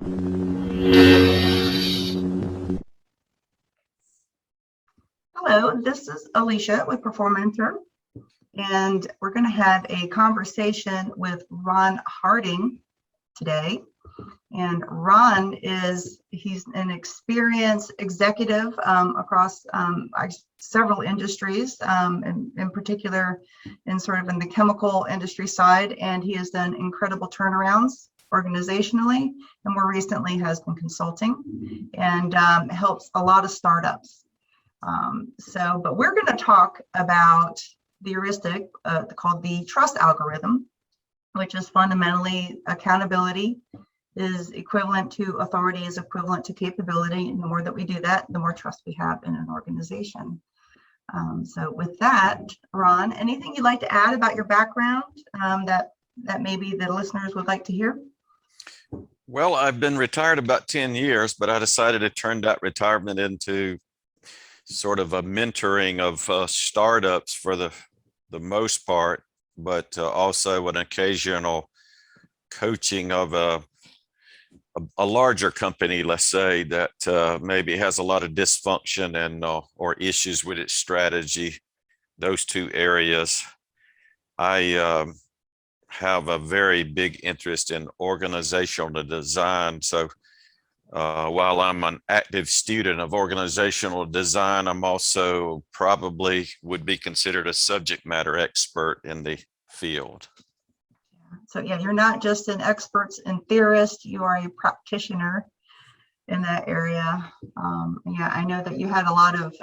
Hello, this is Alicia with Performentor, and we're going to have a conversation with Ron Harding today. And Ron he's an experienced executive across several industries, and in particular in the chemical industry side, and he has done incredible turnarounds organizationally, and more recently has been consulting and helps a lot of startups. But we're going to talk about the heuristic called the trust algorithm, which is fundamentally accountability is equivalent to authority is equivalent to capability. And the more that we do that, the more trust we have in an organization. So with that, Ron, anything you'd like to add about your background that maybe the listeners would like to hear? Well, I've been retired about 10 years, but I decided to turn that retirement into sort of a mentoring of startups for the most part, but also an occasional coaching of a larger company, let's say, that maybe has a lot of dysfunction and or issues with its strategy. Those two areas. I have a very big interest in organizational design. So while I'm an active student of organizational design, I'm also probably would be considered a subject matter expert in the field. So yeah, you're not just an expert and theorist, you are a practitioner in that area. Yeah, I know that you had a lot of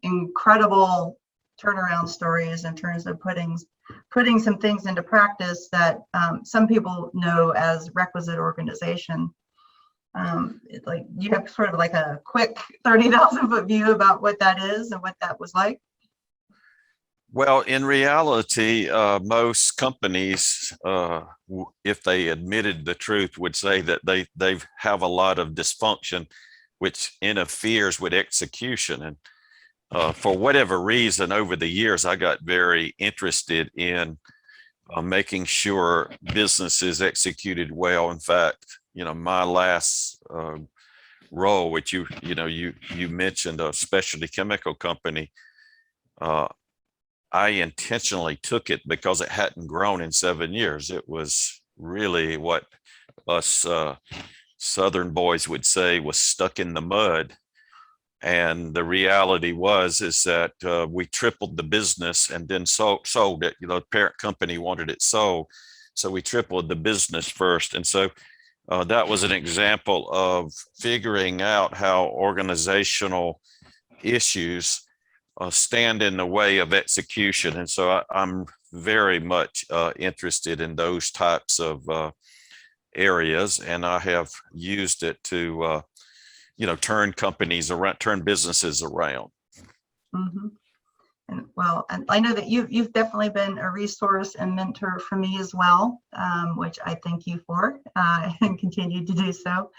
incredible turnaround stories in terms of putting some things into practice that some people know as requisite organization. Like you have sort of like a quick 30,000 foot view about what that is and what that was like. Well, in reality, most companies, if they admitted the truth, would say that they have a lot of dysfunction, which interferes with execution. And for whatever reason, over the years, I got very interested in making sure business is executed well. In fact, my last role, which you mentioned, a specialty chemical company, I intentionally took it because it hadn't grown in 7 years. It was really what us Southern boys would say was stuck in the mud. And the reality is that we tripled the business and then sold it. The parent company wanted it sold. So we tripled the business first. And so that was an example of figuring out how organizational issues stand in the way of execution. And so I'm very much interested in those types of areas, and I have used it to turn companies around, turn businesses around. Mm-hmm. And I know that you've definitely been a resource and mentor for me as well, which I thank you for and continue to do so.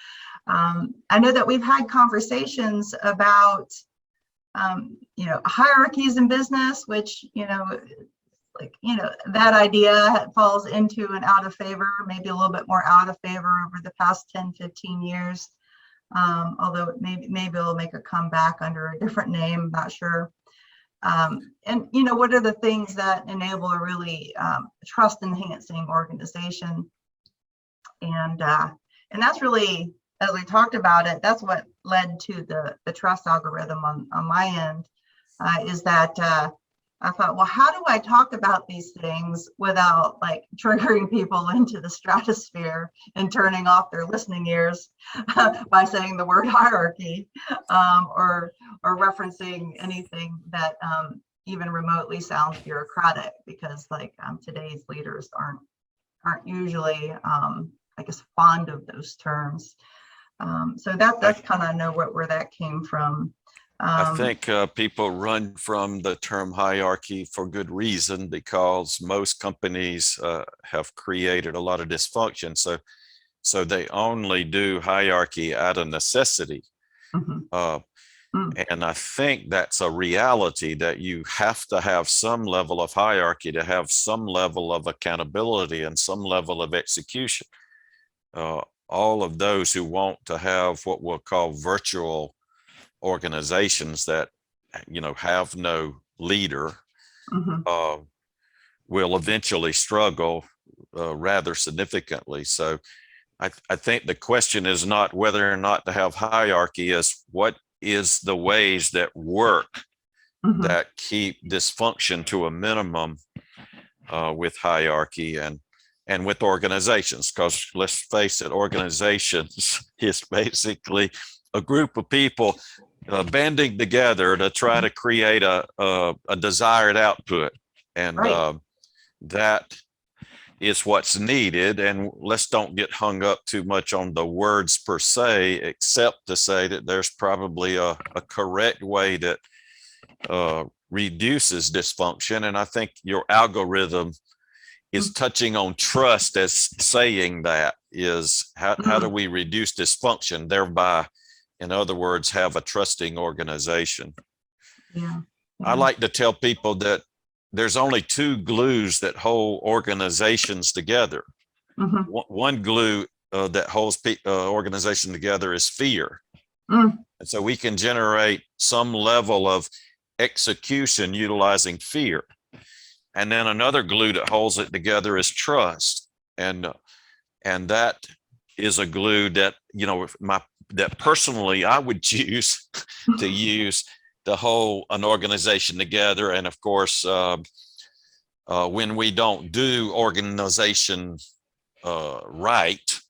I know that we've had conversations about hierarchies in business, which, that idea falls into and out of favor, maybe a little bit more out of favor over the past 10, 15 years. Although maybe it'll make a comeback under a different name, I'm not sure. And what are the things that enable a really trust enhancing organization? And that's really, as we talked about it, that's what led to the trust algorithm on my end, is that I thought, well, how do I talk about these things without triggering people into the stratosphere and turning off their listening ears by saying the word hierarchy, or referencing anything that even remotely sounds bureaucratic, because today's leaders aren't usually fond of those terms. So that's kind of know where that came from. I think people run from the term hierarchy for good reason, because most companies have created a lot of dysfunction. So they only do hierarchy out of necessity. Mm-hmm. And I think that's a reality, that you have to have some level of hierarchy to have some level of accountability and some level of execution. all of those who want to have what we'll call virtual organizations that, have no leader, Mhm. will eventually struggle rather significantly. So I think the question is not whether or not to have hierarchy, is what is the ways that work Mhm. that keep dysfunction to a minimum with hierarchy and with organizations. Because let's face it, organizations is basically a group of people banding together to try to create a desired output, and Right. that is what's needed. And let's don't get hung up too much on the words per se, except to say that there's probably a correct way that reduces dysfunction. And I think your algorithm is touching on trust as saying that is how do Mhm. we reduce dysfunction, thereby, in other words, have a trusting organization. Yeah. I Yeah. like to tell people that there's only two glues that hold organizations together. Mhm. One glue that holds organization together is fear. Mm. And so we can generate some level of execution utilizing fear. And then another glue that holds it together is trust. And that is a glue that, that personally I would choose to use to hold an organization together. And of course, when we don't do organization right,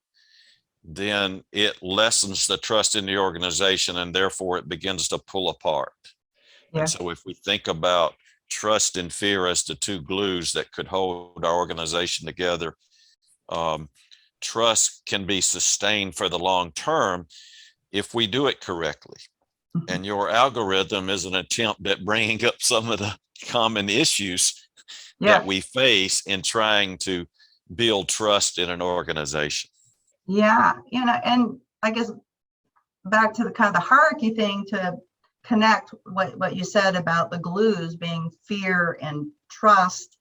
then it lessens the trust in the organization, and therefore it begins to pull apart. And Yeah. so if we think about trust and fear as the two glues that could hold our organization together, um, trust can be sustained for the long term if we do it correctly. Mhm. And your algorithm is an attempt at bringing up some of the common issues that Yeah. we face in trying to build trust in an organization. Yeah. And I guess back to the kind of the hierarchy thing, to connect what you said about the glues being fear and trust.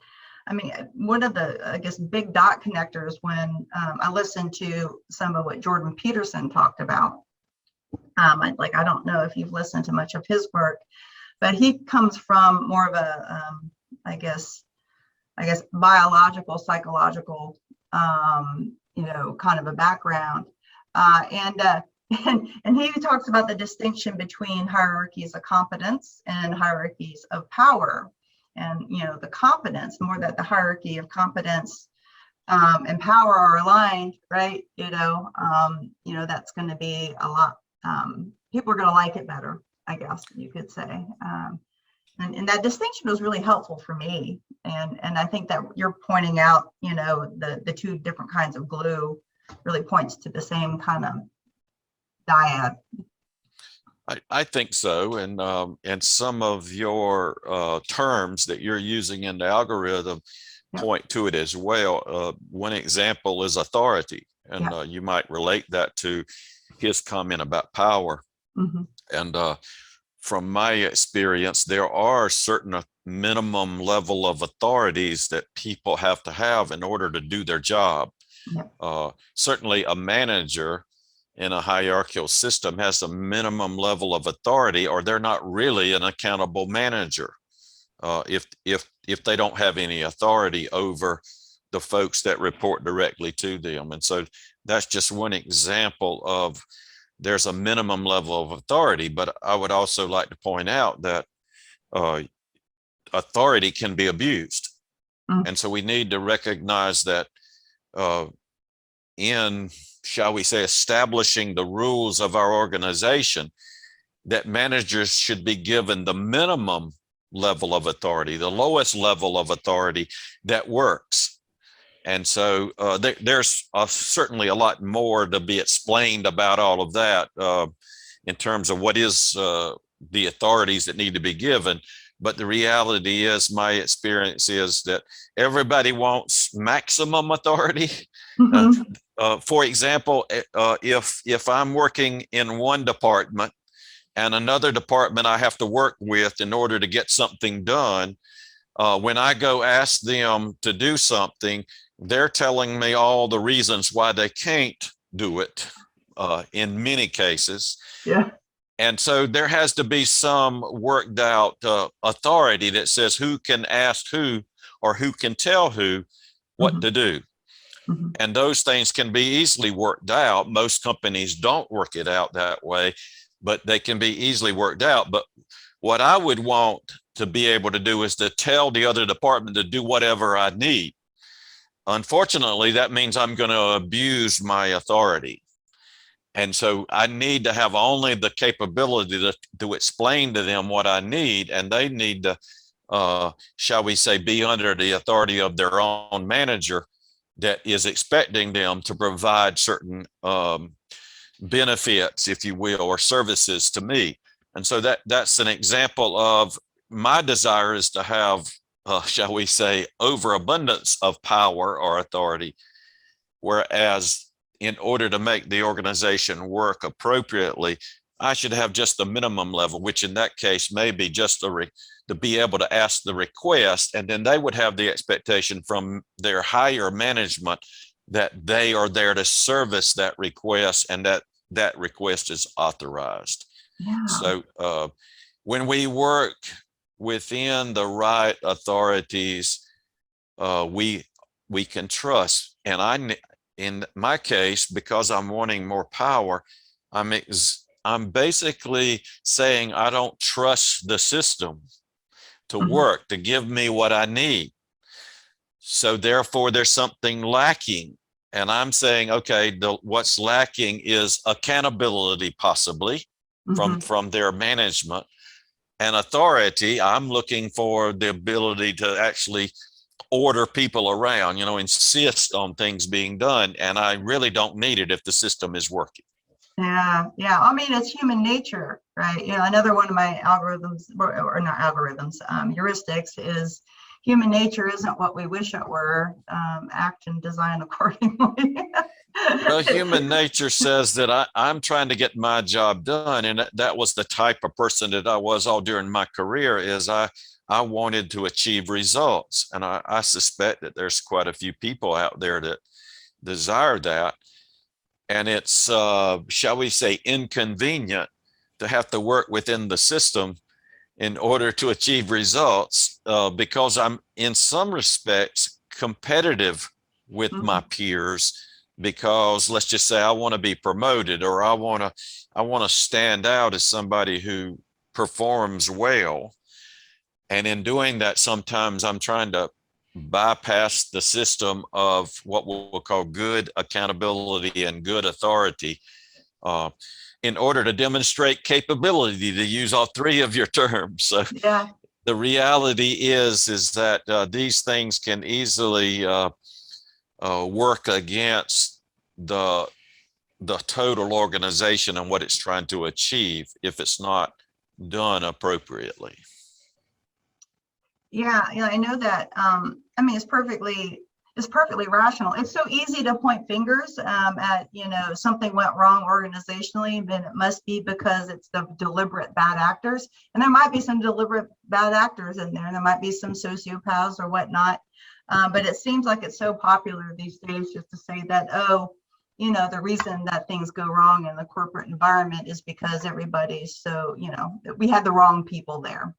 I mean, one of the, I guess, big dot connectors when I listened to some of what Jordan Peterson talked about. I don't know if you've listened to much of his work, but he comes from more of a, I guess, biological, psychological, kind of a background. And and he talks about the distinction between hierarchies of competence and hierarchies of power. And the competence, the more that the hierarchy of competence and power are aligned, right? That's going to be a lot. People are going to like it better, I guess you could say. And that distinction was really helpful for me. And I think that you're pointing out, the two different kinds of glue really points to the same kind of dyad. I think so. And some of your terms that you're using in the algorithm Yeah. point to it as well. One example is authority. And Yeah. you might relate that to his comment about power. Mm-hmm. And from my experience, there are certain minimum level of authorities that people have to have in order to do their job. Yeah. Certainly a manager in a hierarchical system has a minimum level of authority, or they're not really an accountable manager if they don't have any authority over the folks that report directly to them. And so that's just one example of there's a minimum level of authority. But I would also like to point out that authority can be abused. Mm-hmm. And so we need to recognize that in, shall we say, establishing the rules of our organization, that managers should be given the minimum level of authority, the lowest level of authority that works. And so there's certainly a lot more to be explained about all of that in terms of what is the authorities that need to be given. But the reality is, my experience is that everybody wants maximum authority. For example, if I'm working in one department and another department I have to work with in order to get something done, when I go ask them to do something, they're telling me all the reasons why they can't do it in many cases. Yeah. And so there has to be some worked out authority that says who can ask who or who can tell who what Mhm. to do. Mhm. And those things can be easily worked out. Most companies don't work it out that way, but they can be easily worked out. But what I would want to be able to do is to tell the other department to do whatever I need. Unfortunately, that means I'm going to abuse my authority. And so I need to have only the capability to explain to them what I need, and they need to, shall we say, be under the authority of their own manager that is expecting them to provide certain benefits, if you will, or services to me. And so that's an example of my desire is to have, shall we say, overabundance of power or authority, whereas in order to make the organization work appropriately, I should have just the minimum level, which in that case may be just to be able to ask the request, and then they would have the expectation from their higher management that they are there to service that request and that request is authorized. Yeah. So when we work within the right authorities, we can trust. And in my case, because I'm wanting more power, I'm basically saying I don't trust the system to Mhm. work, to give me what I need. So therefore, there's something lacking. And I'm saying, okay, what's lacking is accountability, possibly Mhm. from their management, and authority. I'm looking for the ability to actually order people around, insist on things being done. And I really don't need it if the system is working. Yeah, yeah. I mean, it's human nature, right? Another one of my algorithms, or not algorithms, heuristics is human nature isn't what we wish it were. Act and design accordingly. Well, human nature says that I'm trying to get my job done. And that was the type of person that I was all during my career is I wanted to achieve results. And I suspect that there's quite a few people out there that desire that. And it's, shall we say, inconvenient to have to work within the system in order to achieve results because I'm in some respects competitive with my Mhm. peers because let's just say I want to be promoted or I want to stand out as somebody who performs well. And in doing that, sometimes I'm trying to bypass the system of what we'll call good accountability and good authority uh, in order to demonstrate capability, to use all three of your terms. So Yeah. the reality is that these things can easily work against the the total organization and what it's trying to achieve if it's not done appropriately. Yeah, yeah, I know that. I mean, it's perfectly rational. It's so easy to point fingers at, something went wrong organizationally, then it must be because it's the deliberate bad actors. And there might be some deliberate bad actors in there. There might be some sociopaths or whatnot. But it seems like it's so popular these days just to say that, oh, the reason that things go wrong in the corporate environment is because everybody's so, we had the wrong people there.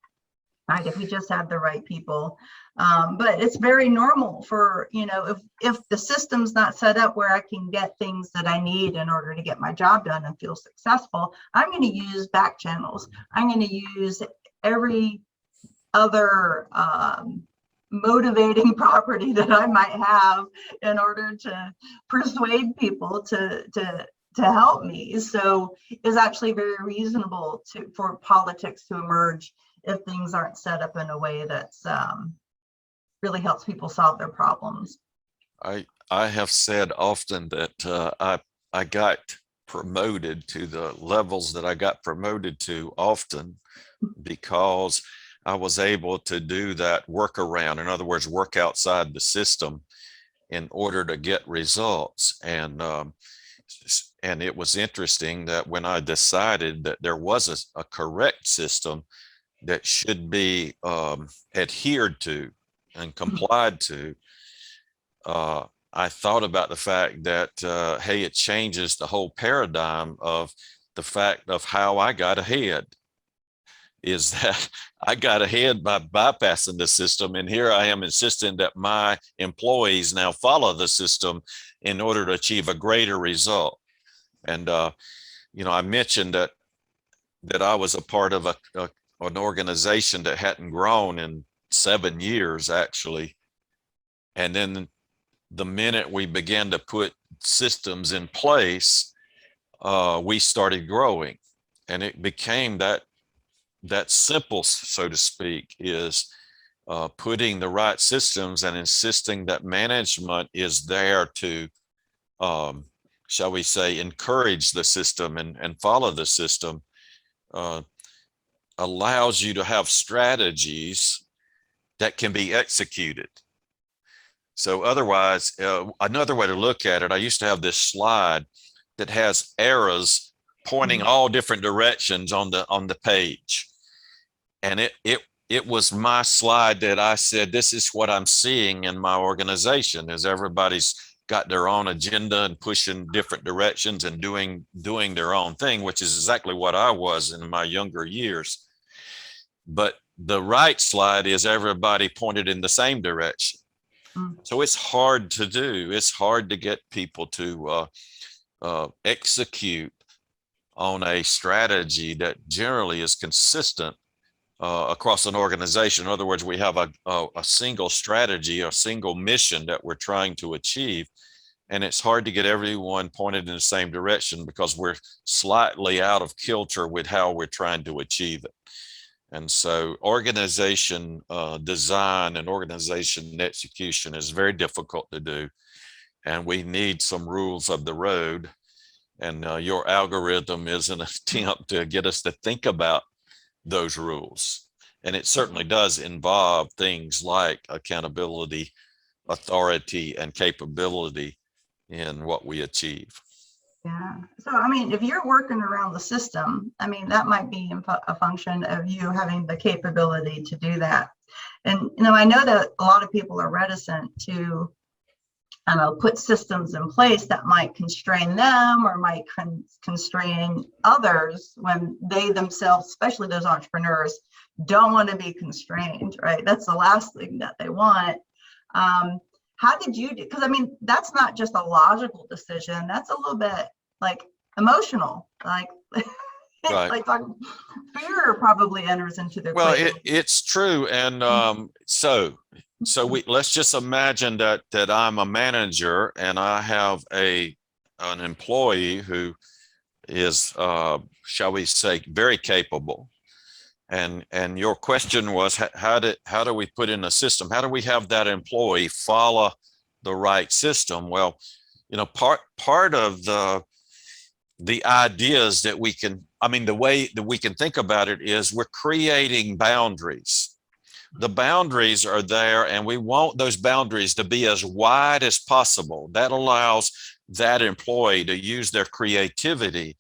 Right, if we just had the right people. But it's very normal for, if the system's not set up where I can get things that I need in order to get my job done and feel successful, I'm going to use back channels. I'm going to use every other motivating property that I might have in order to persuade people to help me. So it's actually very reasonable for politics to emerge if things aren't set up in a way that's really helps people solve their problems. I have said often that I got promoted to the levels that I got promoted to often because I was able to do that workaround. In other words, work outside the system in order to get results. And it was interesting that when I decided that there was a correct system that should be adhered to and complied to, I thought about the fact that, hey, it changes the whole paradigm of the fact of how I got ahead. Is that I got ahead by bypassing the system. And here I am insisting that my employees now follow the system in order to achieve a greater result. And, I mentioned that I was a part of an organization that hadn't grown in 7 years, actually. And then the minute we began to put systems in place, we started growing. And it became that simple, so to speak, is putting the right systems and insisting that management is there to, shall we say, encourage the system and follow the system, allows you to have strategies that can be executed. So otherwise, another way to look at it, I used to have this slide that has arrows pointing all different directions on the page. And it was my slide that I said, this is what I'm seeing in my organization, is everybody's got their own agenda and pushing different directions and doing their own thing, which is exactly what I was in my younger years. But the right slide is everybody pointed in the same direction. So it's hard to do. It's hard to get people to execute on a strategy that generally is consistent across an organization. In other words, we have a single strategy, a single mission that we're trying to achieve. And it's hard to get everyone pointed in the same direction because we're slightly out of kilter with how we're trying to achieve it. And so organization design and organization execution is very difficult to do. And we need some rules of the road. And your algorithm is an attempt to get us to think about those rules. And it certainly does involve things like accountability, authority, and capability in what we achieve. Yeah. So, I mean, if you're working around the system, I mean, that might be a function of you having the capability to do that. And, I know that a lot of people are reticent to, put systems in place that might constrain them or might constrain others when they themselves, especially those entrepreneurs, don't want to be constrained, right? That's the last thing that they want. How did you do? Because I mean, that's not just a logical decision. That's a little bit like emotional, like, Right. like fear probably enters into the Well, equation. it's true. And so let's just imagine that I'm a manager and I have an employee who is, shall we say, very capable. And your question was, how do we put in a system? How do we have that employee follow the right system? Well, part of the ideas that we can, the way that we can think about it is we're creating boundaries. The boundaries are there, and we want those boundaries to be as wide as possible. That allows that employee to use their creativity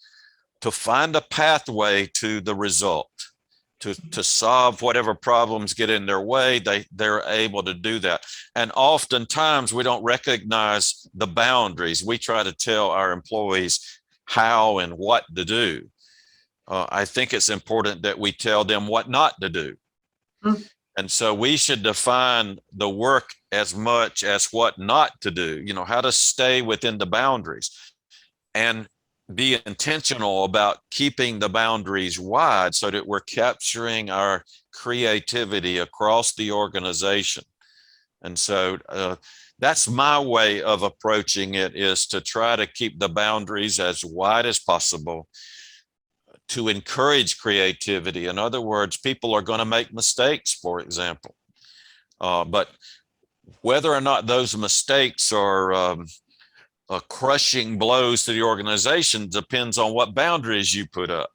to find a pathway to the result. To solve whatever problems get in their way, they're able to do that. And oftentimes we don't recognize the boundaries. We try to tell our employees how and what to do. I think it's important that we tell them what not to do. And so we should define the work as much as what not to do, how to stay within the boundaries. And be intentional about keeping the boundaries wide so that we're capturing our creativity across the organization. And so that's my way of approaching it, is to try to keep the boundaries as wide as possible to encourage creativity. In other words, people are going to make mistakes, for example. But whether or not those mistakes are crushing blows to the organization depends on what boundaries you put up.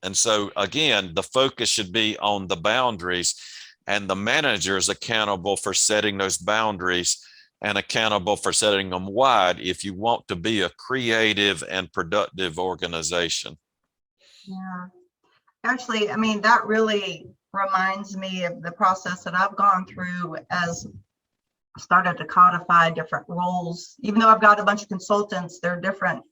And so again, the focus should be on the boundaries, and the manager is accountable for setting those boundaries and accountable for setting them wide if you want to be a creative and productive organization. Yeah. Actually, that really reminds me of the process that I've gone through as started to codify different roles. Even though I've got a bunch of consultants, they're different.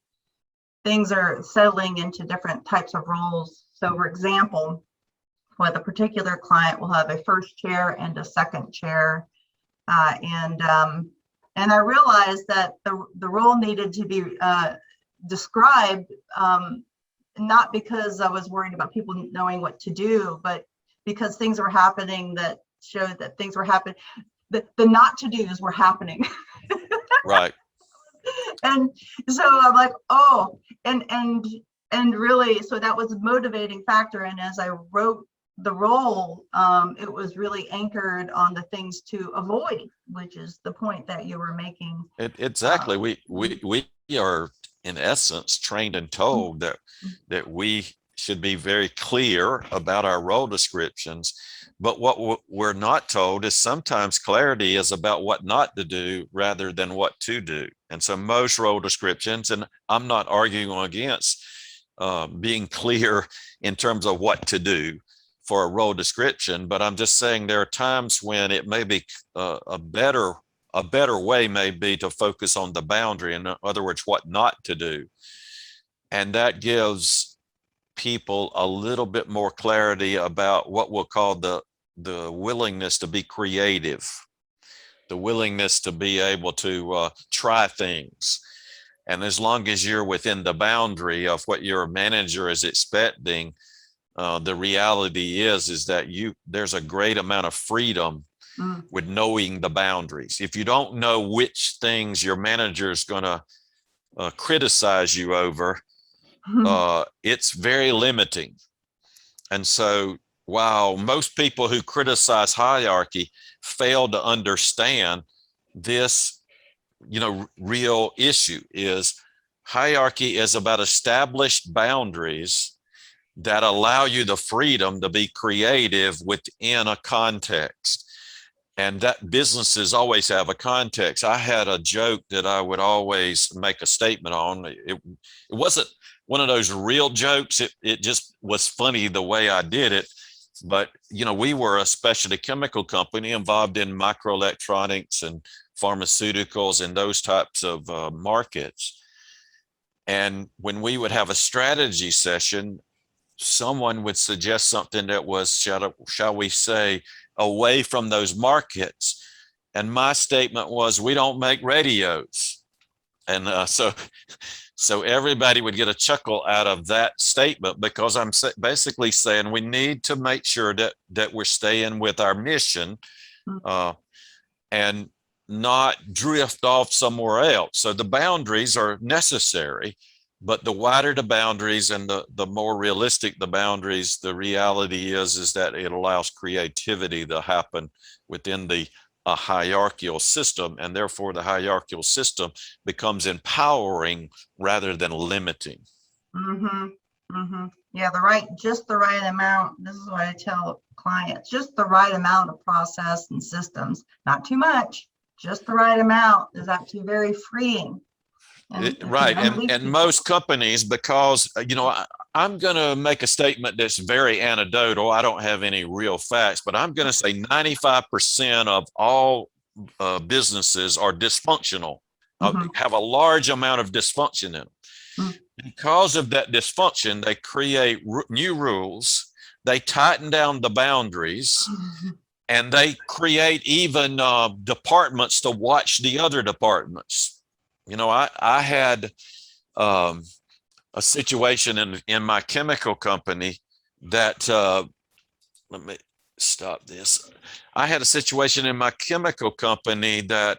Things are settling into different types of roles. So for example, with a particular client, we'll have a first chair and a second chair. And I realized that the role needed to be described, not because I was worried about people knowing what to do, but because things were happening that showed that things were happening. The not to do's were happening. Right. And so I'm like, oh, and really, so that was a motivating factor. And as I wrote the role, it was really anchored on the things to avoid, which is the point that you were making. Exactly. We are in essence trained and told that we should be very clear about our role descriptions. But what we're not told is sometimes clarity is about what not to do rather than what to do. And so most role descriptions, and I'm not arguing against being clear in terms of what to do for a role description, but I'm just saying there are times when it may be a better way may be to focus on the boundary. In other words, what not to do. And that gives people a little bit more clarity about what we'll call the willingness to be creative, the willingness to be able to try things. And as long as you're within the boundary of what your manager is expecting, the reality is that there's a great amount of freedom with knowing the boundaries. If you don't know which things your manager is going to criticize you over, it's very limiting. And so while most people who criticize hierarchy fail to understand this, real issue is hierarchy is about established boundaries that allow you the freedom to be creative within a context. And that businesses always have a context. I had a joke that I would always make a statement on. It wasn't one of those real jokes. It just was funny the way I did it. But, we were a specialty chemical company involved in microelectronics and pharmaceuticals and those types of markets. And when we would have a strategy session, someone would suggest something that was, shall we say, away from those markets. And my statement was, we don't make radios. And so everybody would get a chuckle out of that statement, because I'm basically saying we need to make sure that we're staying with our mission and not drift off somewhere else. So the boundaries are necessary, but the wider the boundaries and the more realistic the boundaries, the reality is that it allows creativity to happen within a hierarchical system, and therefore the hierarchical system becomes empowering rather than limiting. Yeah, just the right amount. This is what I tell clients: just the right amount of process and systems, not too much. Just the right amount is actually very freeing. Right. And most companies, because, I'm going to make a statement that's very anecdotal. I don't have any real facts, but I'm going to say 95% of all businesses are dysfunctional, have a large amount of dysfunction in them. Because of that dysfunction, they create new rules, they tighten down the boundaries, and they create even departments to watch the other departments. I had a situation in my chemical company that, let me stop this. I had a situation in my chemical company that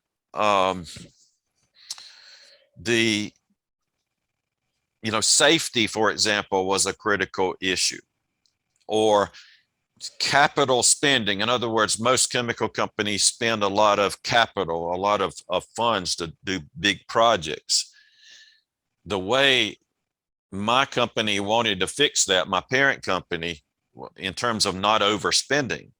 safety, for example, was a critical issue, or capital spending. In other words, most chemical companies spend a lot of capital, a lot of funds to do big projects. The way my company wanted to fix that, my parent company, in terms of not overspending,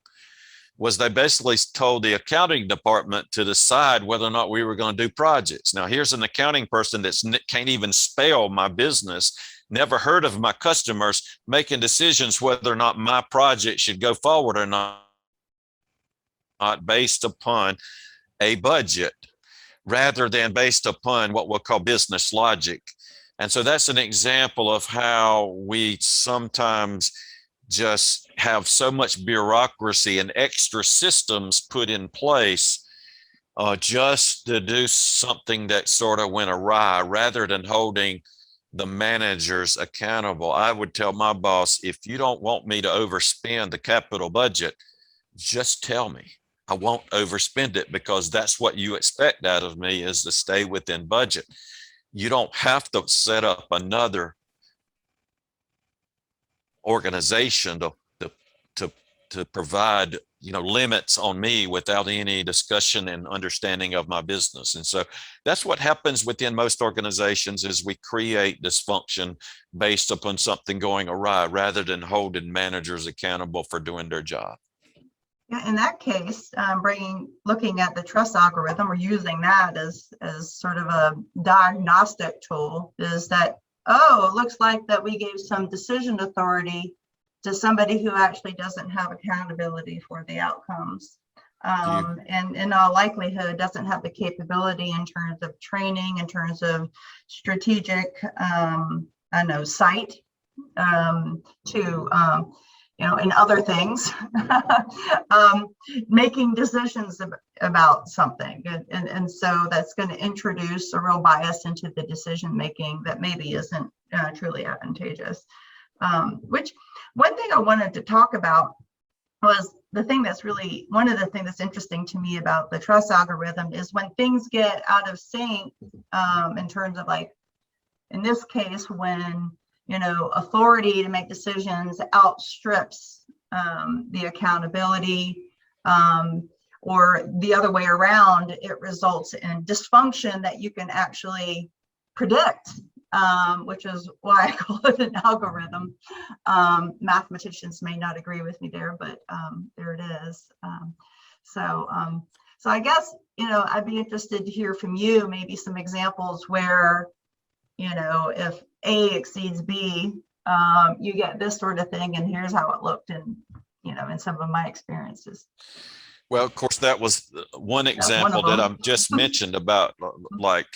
was they basically told the accounting department to decide whether or not we were going to do projects. Now, here's an accounting person that can't even spell my business, never heard of my customers, making decisions whether or not my project should go forward or not based upon a budget rather than based upon what we'll call business logic. And so that's an example of how we sometimes just have so much bureaucracy and extra systems put in place just to do something that sort of went awry rather than holding the managers accountable. I would tell my boss, if you don't want me to overspend the capital budget, just tell me. I won't overspend it because that's what you expect out of me, is to stay within budget. You don't have to set up another organization to to provide, you know, limits on me without any discussion and understanding of my business. And so that's what happens within most organizations, is we create dysfunction based upon something going awry rather than holding managers accountable for doing their job. Yeah, in that case, looking at the trust algorithm, or using that as sort of a diagnostic tool, is that, oh, it looks like that we gave some decision authority to somebody who actually doesn't have accountability for the outcomes. And in all likelihood doesn't have the capability in terms of training, in terms of strategic, sight, to and other things, making decisions about something. And so that's going to introduce a real bias into the decision making that maybe isn't truly advantageous. Which one thing I wanted to talk about was one of the things that's interesting to me about the trust algorithm is when things get out of sync, in terms of, like, in this case, when authority to make decisions outstrips the accountability, or the other way around, it results in dysfunction that you can actually predict, which is why I call it an algorithm. Mathematicians may not agree with me there, but there it is. So I guess, I'd be interested to hear from you, maybe some examples where, if A exceeds B, you get this sort of thing, and here's how it looked in some of my experiences. Well, of course, that was one example that I've just mentioned about, like,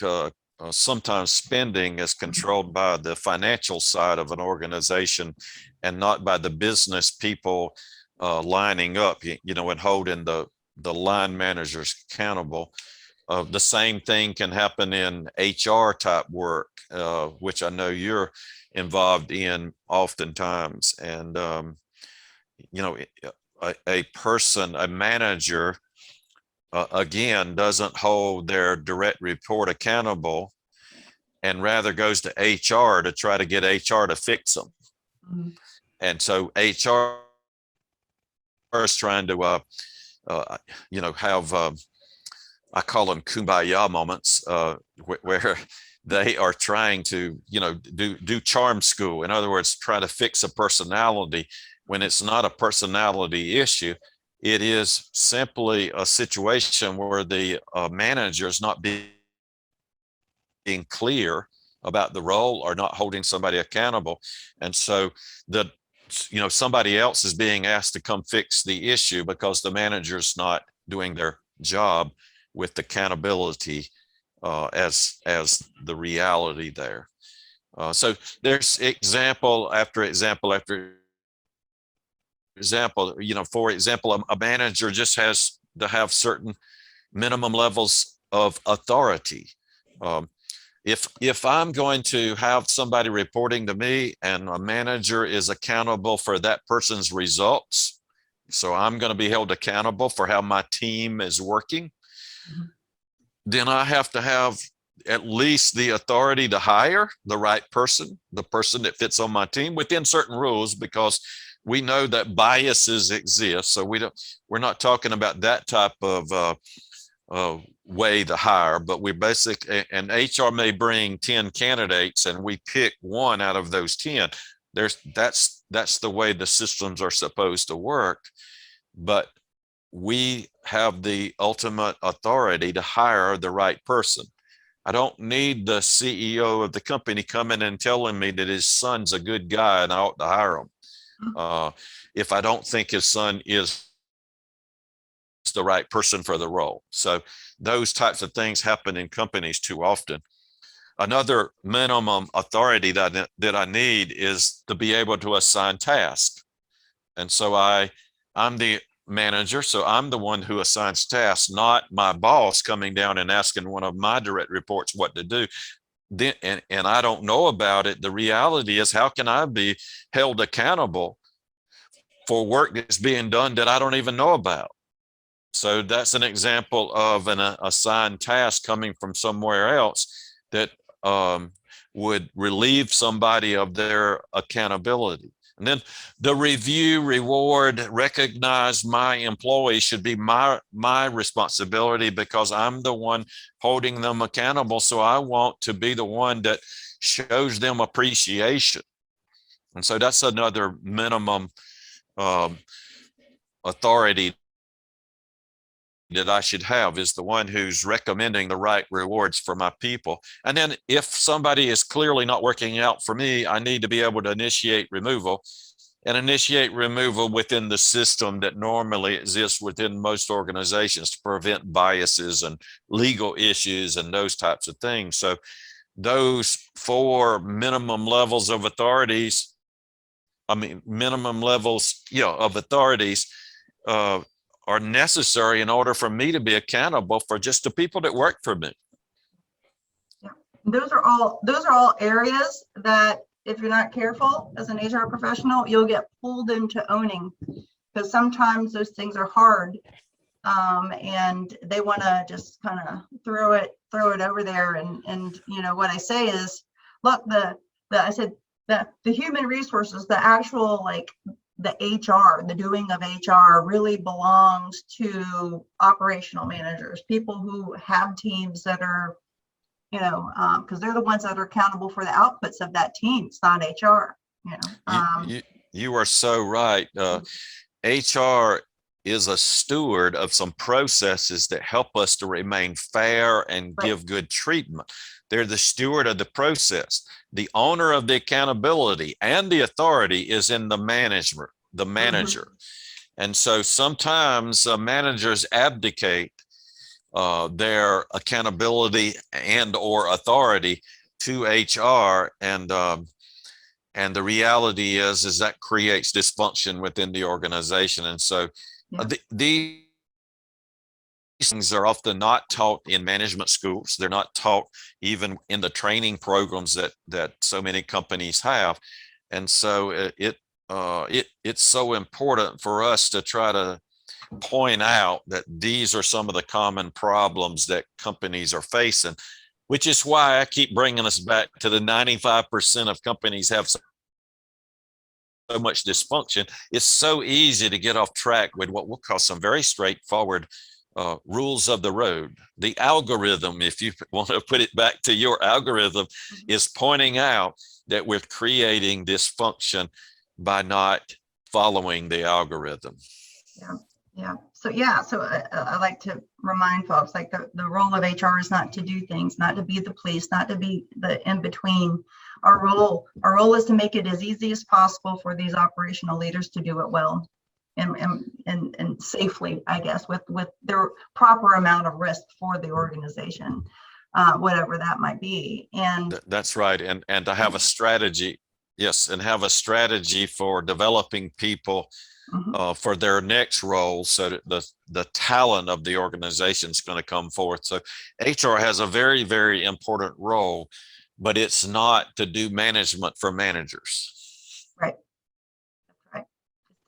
sometimes spending is controlled by the financial side of an organization and not by the business people lining up, and holding the line managers accountable. The same thing can happen in HR type work, which I know you're involved in oftentimes. And, a manager, again, doesn't hold their direct report accountable and rather goes to HR to try to get HR to fix them. Mm-hmm. And so HR is trying to, have, I call them kumbaya moments, where they are trying to, do charm school. In other words, try to fix a personality when it's not a personality issue. It is simply a situation where the manager is not being clear about the role or not holding somebody accountable. And so somebody else is being asked to come fix the issue because the manager's not doing their job with accountability as the reality there. So there's example after example after example. For example, a manager just has to have certain minimum levels of authority. If I'm going to have somebody reporting to me and a manager is accountable for that person's results, so I'm going to be held accountable for how my team is working, then I have to have at least the authority to hire the right person, the person that fits on my team within certain rules, because we know that biases exist. So we're not talking about that type of way to hire, but and HR may bring 10 candidates and we pick one out of those 10. That's the way the systems are supposed to work. But we have the ultimate authority to hire the right person. I don't need the CEO of the company coming and telling me that his son's a good guy and I ought to hire him. If I don't think his son is the right person for the role. So those types of things happen in companies too often. Another minimum authority that I need is to be able to assign tasks. And so I'm the manager, so I'm the one who assigns tasks, not my boss coming down and asking one of my direct reports what to do. Then, and I don't know about it. The reality is, how can I be held accountable for work that's being done that I don't even know about? So that's an example of an assigned task coming from somewhere else that would relieve somebody of their accountability. And then the review, reward, recognize my employees should be my responsibility, because I'm the one holding them accountable. So I want to be the one that shows them appreciation. And so that's another minimum authority that I should have, is the one who's recommending the right rewards for my people. And then if somebody is clearly not working out for me, I need to be able to initiate removal within the system that normally exists within most organizations to prevent biases and legal issues and those types of things. So those 4 minimum levels of authorities, of authorities, are necessary in order for me to be accountable for just the people that work for me. Yeah. Those are all areas that, if you're not careful as an HR professional, you'll get pulled into owning, because sometimes those things are hard, and they want to just kind of throw it over there. And what I say is, look, I said that the human resources, the actual, like, the HR, the doing of HR really belongs to operational managers, people who have teams that are, because they're the ones that are accountable for the outputs of that team. It's not HR. You are so right. HR is a steward of some processes that help us to remain fair and give good treatment. They're the steward of the process. The owner of the accountability and the authority is in the manager. And so sometimes managers abdicate their accountability and or authority to HR, and the reality is that creates dysfunction within the organization. And so these things are often not taught in management schools. They're not taught even in the training programs that so many companies have. And so it's so important for us to try to point out that these are some of the common problems that companies are facing, which is why I keep bringing us back to the 95% of companies have so much dysfunction. It's so easy to get off track with what we'll call some very straightforward rules of the road. The algorithm, if you want to put it back to your algorithm, is pointing out that we're creating dysfunction by not following the algorithm. So I like to remind folks, like, the role of HR is not to do things, not to be the police, not to be the in-between. Our role is to make it as easy as possible for these operational leaders to do it well and safely, I guess, with their proper amount of risk for the organization, whatever that might be. And that's right. And to have a strategy. Yes, and have a strategy for developing people for their next role, so that the talent of the organization is going to come forth. So HR has a very, very important role, but it's not to do management for managers. Right.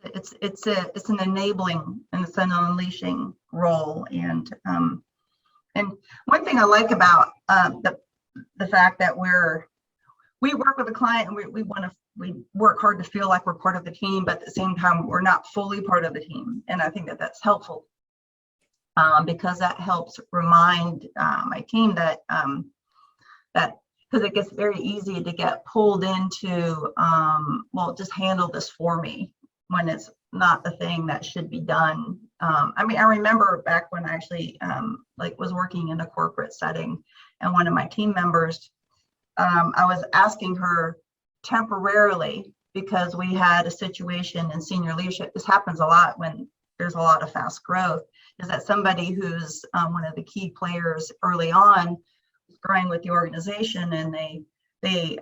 It's an enabling and it's an unleashing role. And one thing I like about the fact that we work with a client, and we work hard to feel like we're part of the team, but at the same time, we're not fully part of the team. And I think that that's helpful, because that helps remind my team that because it gets very easy to get pulled into, just handle this for me, when it's not the thing that should be done. I remember back when I actually was working in a corporate setting, and one of my team members, I was asking her temporarily, because we had a situation in senior leadership. This happens a lot when there's a lot of fast growth. is that somebody who's one of the key players early on, growing with the organization, and they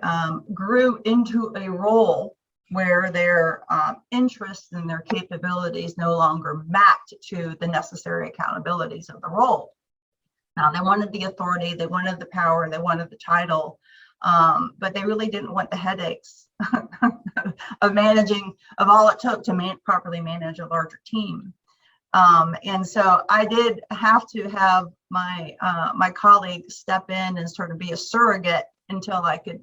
grew into a role where their interests and their capabilities no longer mapped to the necessary accountabilities of the role. Now, they wanted the authority, they wanted the power, they wanted the title, but they really didn't want the headaches of managing, of all it took to properly manage a larger team. And so I did have to have my my colleague step in and sort of be a surrogate until I could,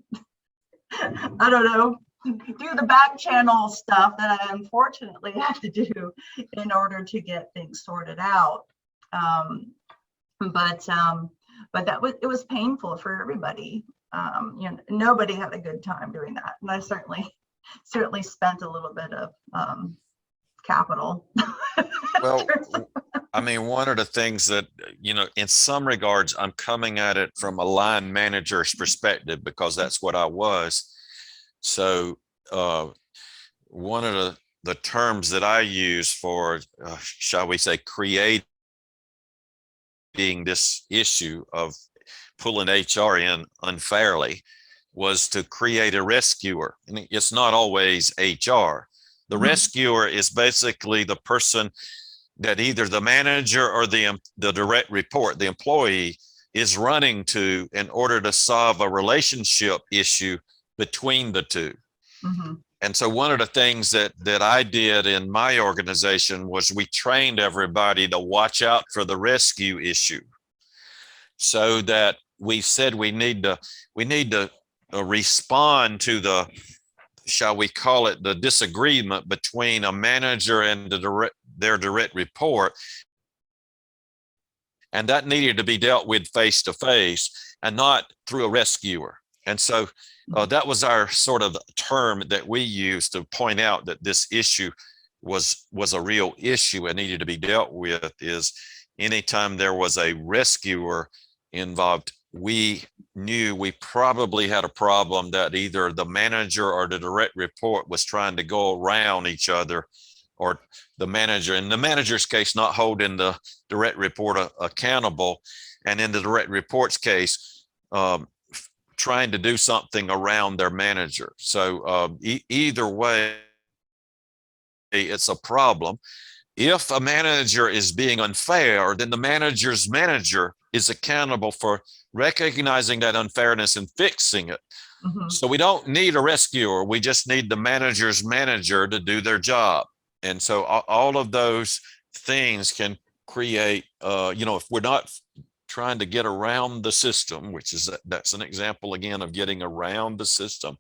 I don't know, do the back channel stuff that I unfortunately had to do in order to get things sorted out. But it was painful for everybody. You know, nobody had a good time doing that, and I certainly spent a little bit of capital. Well, I mean, one of the things that, you know, in some regards, I'm coming at it from a line manager's perspective because that's what I was. So one of the terms that I use for, shall we say, creating this issue of pulling HR in unfairly was to create a rescuer. And it's not always HR. The rescuer is basically the person that either the manager or the direct report, the employee, is running to in order to solve a relationship issue between the two. Mm-hmm. And so one of the things that I did in my organization was we trained everybody to watch out for the rescue issue, so that we said we need to respond to the, shall we call it, the disagreement between a manager and their direct report. And that needed to be dealt with face to face and not through a rescuer. And so that was our sort of term that we used to point out that this issue was a real issue and needed to be dealt with. Is anytime there was a rescuer involved, we knew we probably had a problem that either the manager or the direct report was trying to go around each other, or the manager, in the manager's case, not holding the direct report accountable, and in the direct report's case, trying to do something around their manager. So either way, it's a problem. If a manager is being unfair, then the manager's manager is accountable for recognizing that unfairness and fixing it. Mm-hmm. So we don't need a rescuer. We just need the manager's manager to do their job. And so all of those things can create, you know, if we're not trying to get around the system, which is, that's an example again of getting around the system,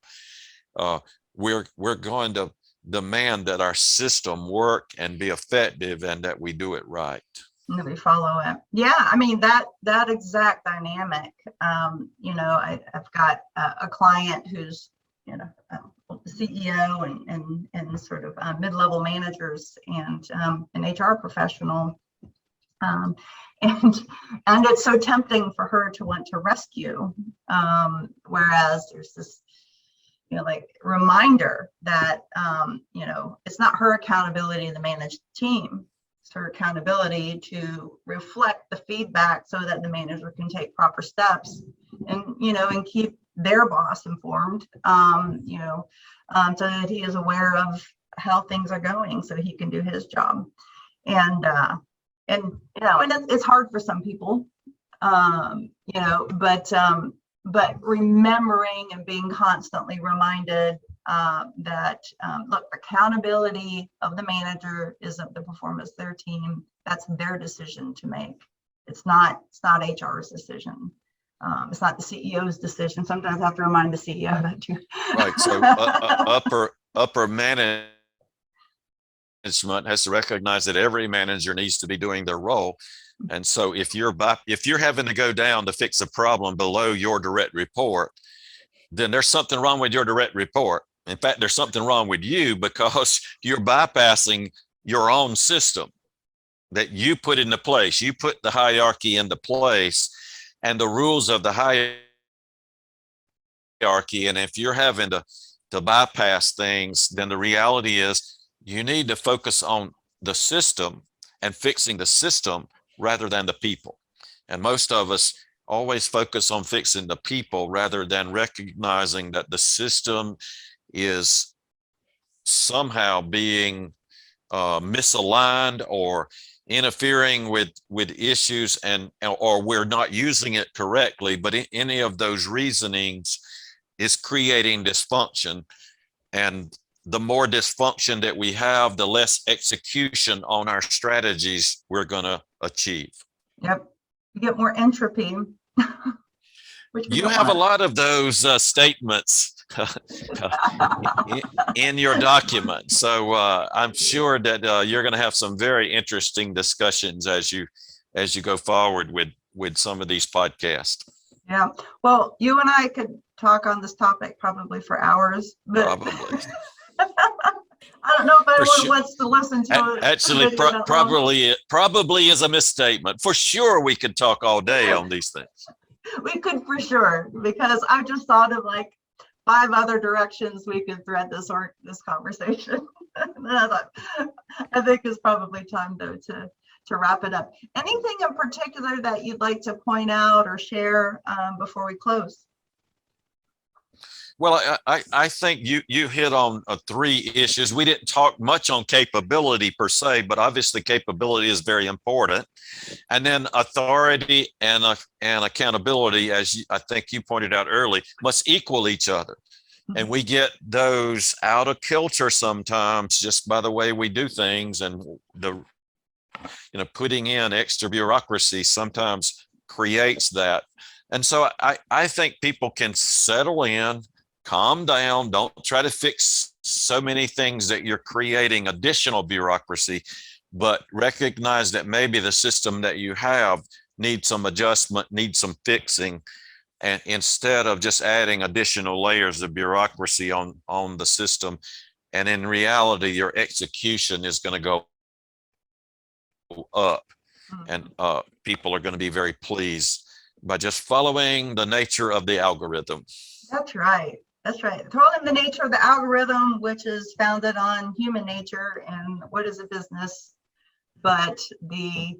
we're going to demand that our system work and be effective and that we do it right. And that we follow it. Yeah, I mean, that exact dynamic. You know, I've got a client who's, you know, the CEO and sort of mid-level managers and an HR professional. And it's so tempting for her to want to rescue, whereas there's this, you know, like reminder that, you know, it's not her accountability to manage the team. It's her accountability to reflect the feedback so that the manager can take proper steps and, you know, and keep their boss informed, you know, so that he is aware of how things are going so he can do his job. And you know, and it's hard for some people, you know, but remembering and being constantly reminded that look, accountability of the manager isn't the performance of their team. That's their decision to make. It's not HR's decision. It's not the CEO's decision. Sometimes I have to remind the CEO that too. Right. So upper management has to recognize that every manager needs to be doing their role. And so if you're having to go down to fix a problem below your direct report, then there's something wrong with your direct report. In fact, there's something wrong with you because you're bypassing your own system that you put into place. You put the hierarchy into place and the rules of the hierarchy. And if you're having to bypass things, then the reality is you need to focus on the system and fixing the system rather than the people. And most of us always focus on fixing the people rather than recognizing that the system is somehow being misaligned or interfering with issues, and or we're not using it correctly. But any of those reasonings is creating dysfunction, and the more dysfunction that we have, the less execution on our strategies we're going to achieve. Yep. You get more entropy. Which you have a lot of those statements in your document. So I'm sure that you're going to have some very interesting discussions as you go forward with some of these podcasts. Yeah. Well, you and I could talk on this topic probably for hours, but Probably. I don't know if anyone wants to listen to it. Actually, probably is a misstatement. For sure, we could talk all day on these things. We could for sure, because I just thought of like 5 other directions we could thread this conversation. And then I thought, I think it's probably time though to wrap it up. Anything in particular that you'd like to point out or share before we close? Well, I think you hit on 3 issues. We didn't talk much on capability per se, but obviously capability is very important. And then authority and accountability, as I think you pointed out early, must equal each other. And we get those out of kilter sometimes just by the way we do things, and putting in extra bureaucracy sometimes creates that. And so I think people can settle in, calm down, don't try to fix so many things that you're creating additional bureaucracy, but recognize that maybe the system that you have needs some adjustment, needs some fixing, and instead of just adding additional layers of bureaucracy on the system. And in reality, your execution is going to go up, and people are going to be very pleased by just following the nature of the algorithm. That's right. That's right. Following the nature of the algorithm, which is founded on human nature and what is a business, but the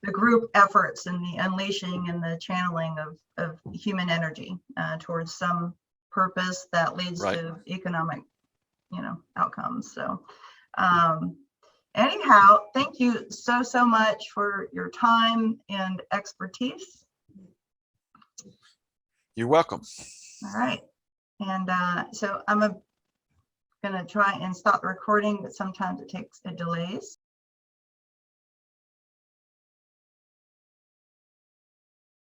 the group efforts and the unleashing and the channeling of human energy towards some purpose that leads to economic outcomes. So anyhow, thank you so much for your time and expertise. You're welcome. All right. And so I'm going to try and stop the recording, but sometimes it delays.